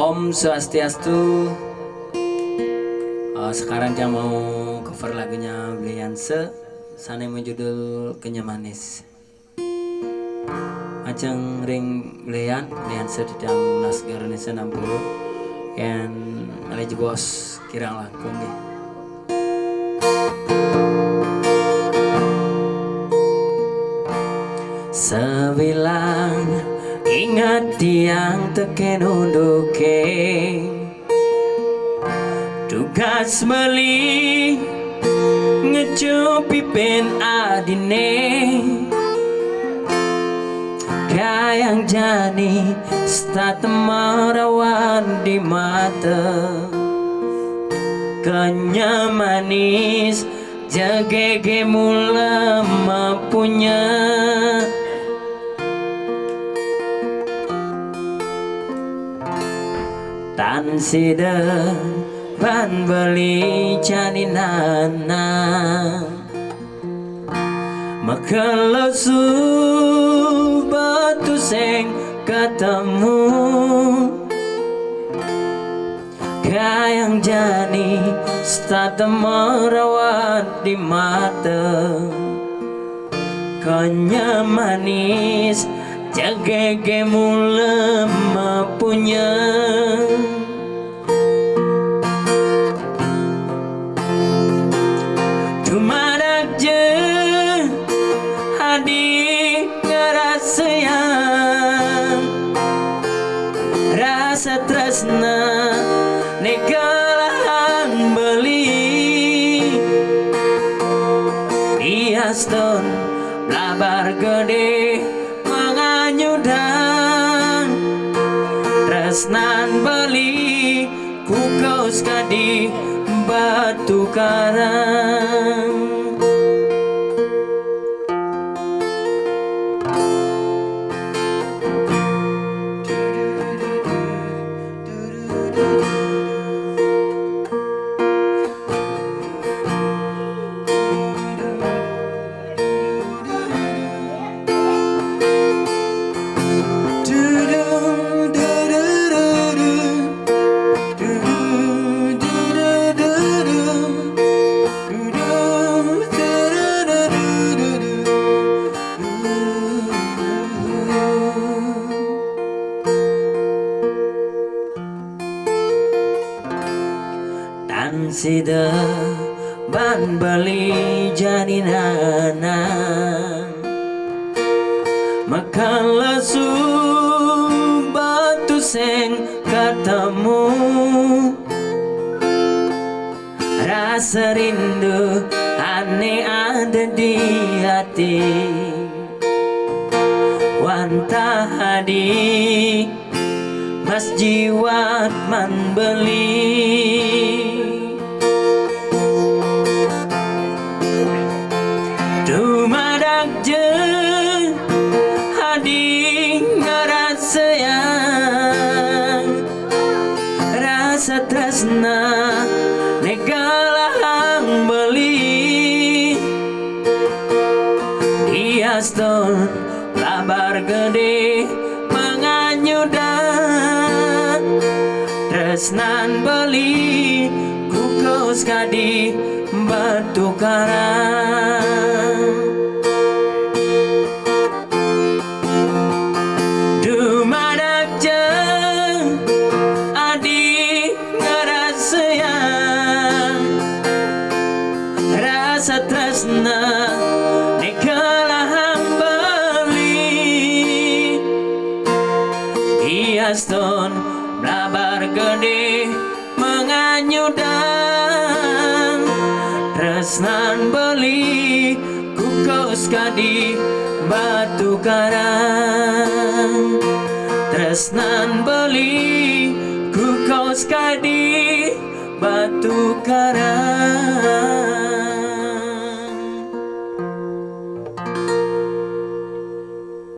Om Swastiastu. Sekarang dia mau cover lagunya Beyonce, sana yang judul Kenya Manis. Ajeng ring Beyonce di dalam Nasgar Indonesia 60 yang alej bos kirang laku nih. Sebilang ingat tiang teken unduke tugas meli ngecupi pen adine kayang jani stat merawan di mata Kenya manis jagege mula mempunya tan sida ban beli janinana makalesu batu seng ketemu kayang jani stata merawat di mata Kenya manis jagege mula mempunya Tumadak je adik ngerasayang rasa tresna negalahan beli Iaston labar gede manganyudan tresnan beli kukos kadi batu karang tan sida ban beli janinana makan lesu batu seng ketemu rasa rindu aneh ada di hati wantah hadi mas jiwat man beli Tumadak je adik ngerasayang rasa tresna negalahan beli Iaston labar gede manganyudan tresnan beli kukos kadi batu karang Dumadak jeng adik ngerasayang rasa tresna nekalahan beli Iaston labar gede menganyudan tresnan beli kukos kadi batu karang tresnan beli kukos kadi batu karang